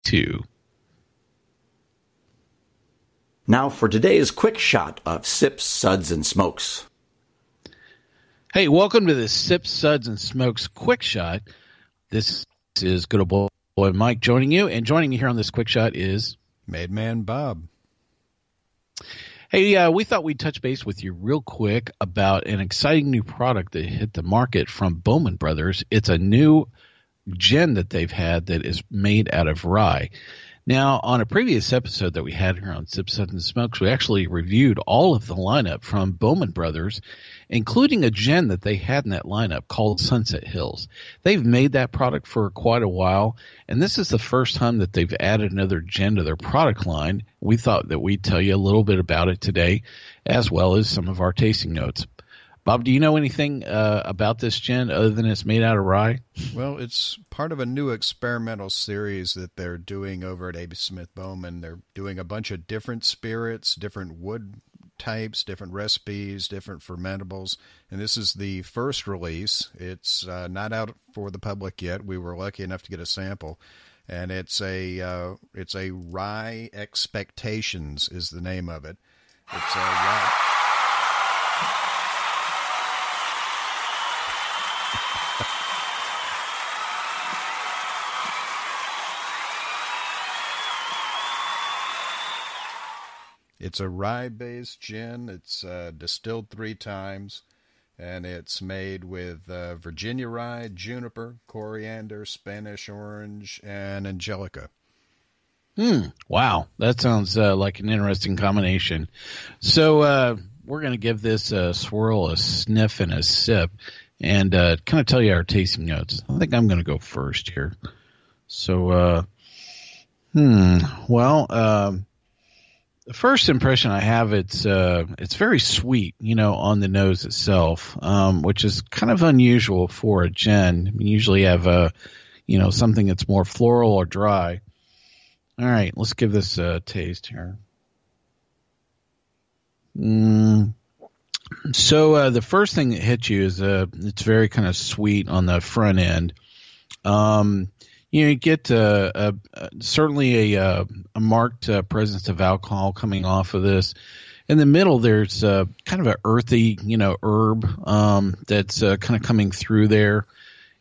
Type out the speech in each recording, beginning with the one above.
2. Now for today's quick shot of Sips, Suds, and Smokes. Hey, welcome to the Sips, Suds, and Smokes quick shot. This is good old boy Mike joining you, and joining me here on this quick shot is Made Man Bob. Hey, we thought we'd touch base with you real quick about an exciting new product that hit the market from Bowman Brothers. It's a new gin that they've had that is made out of rye. Now, on a previous episode that we had here on Sips, Suds, and Smokes, we actually reviewed all of the lineup from Bowman Brothers, including a gin that they had in that lineup called Sunset Hills. They've made that product for quite a while, and this is the first time that they've added another gin to their product line. We thought that we'd tell you a little bit about it today, as well as some of our tasting notes. Bob, do you know anything about this gin other than it's made out of rye? Well, it's part of a new experimental series that they're doing over at A.B. Smith Bowman. They're doing a bunch of different spirits, different wood types, different recipes, different fermentables, and this is the first release. It's not out for the public yet. We were lucky enough to get a sample, and it's a Rye Expectations is the name of it. It's a rye. It's a rye-based gin. It's distilled 3 times, and it's made with Virginia rye, juniper, coriander, Spanish orange, and angelica. Wow, that sounds like an interesting combination. So we're going to give this a swirl, a sniff, and a sip, and kind of tell you our tasting notes. I think I'm going to go first here. So, the first impression I have, it's very sweet, on the nose itself, which is kind of unusual for a gin. I mean, usually you have something that's more floral or dry. All right, let's give this a taste here. So the first thing that hits you is it's very kind of sweet on the front end. You get certainly a marked presence of alcohol coming off of this. In the middle, there's kind of an earthy, herb that's kind of coming through there.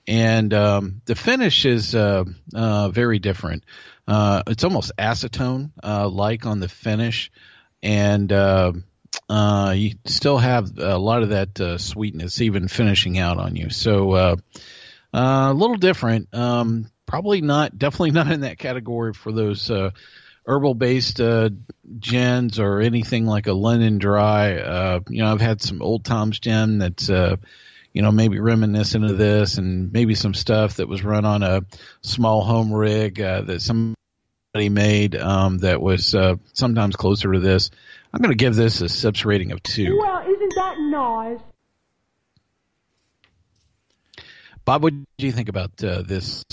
And the finish is very different. It's almost acetone like on the finish. And you still have a lot of that sweetness even finishing out on you. So a little different. Definitely not in that category for those herbal-based gins or anything like a London Dry. I've had some Old Tom's gin that's, maybe reminiscent of this, and maybe some stuff that was run on a small home rig that somebody made that was sometimes closer to this. I'm going to give this a Sips rating of 2. Well, isn't that nice? Bob, what do you think about this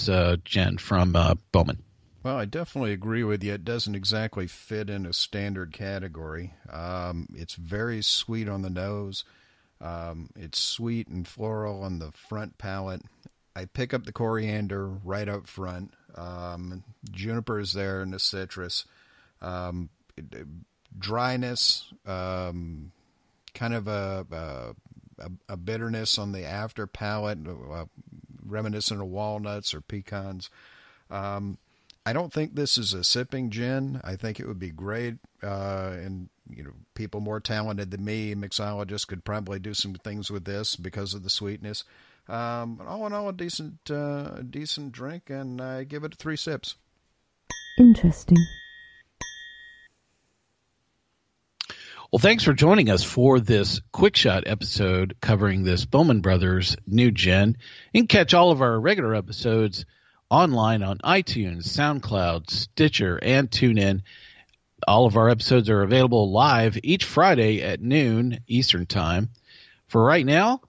gin from Bowman? Well, I definitely agree with you. It doesn't exactly fit in a standard category. It's very sweet on the nose. It's sweet and floral on the front palate. I pick up the coriander right up front. Juniper is there and the citrus. Dryness, kind of a bitterness on the after palate, reminiscent of walnuts or pecans. I don't think this is a sipping gin. I think it would be great, and people more talented than me, mixologists, could probably do some things with this because of the sweetness. All in all, a decent drink, and I give it 3 sips. Interesting. Well, thanks for joining us for this quick shot episode covering this Bowman Brothers new gin. You can catch all of our regular episodes online on iTunes, SoundCloud, Stitcher, and TuneIn. All of our episodes are available live each Friday at noon Eastern Time. For right now,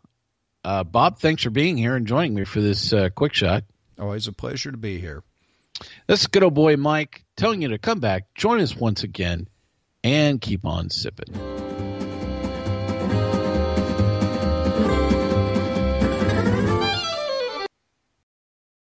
Bob, thanks for being here and joining me for this quick shot. Always a pleasure to be here. This is good old boy Mike telling you to come back, join us once again, and keep on sipping.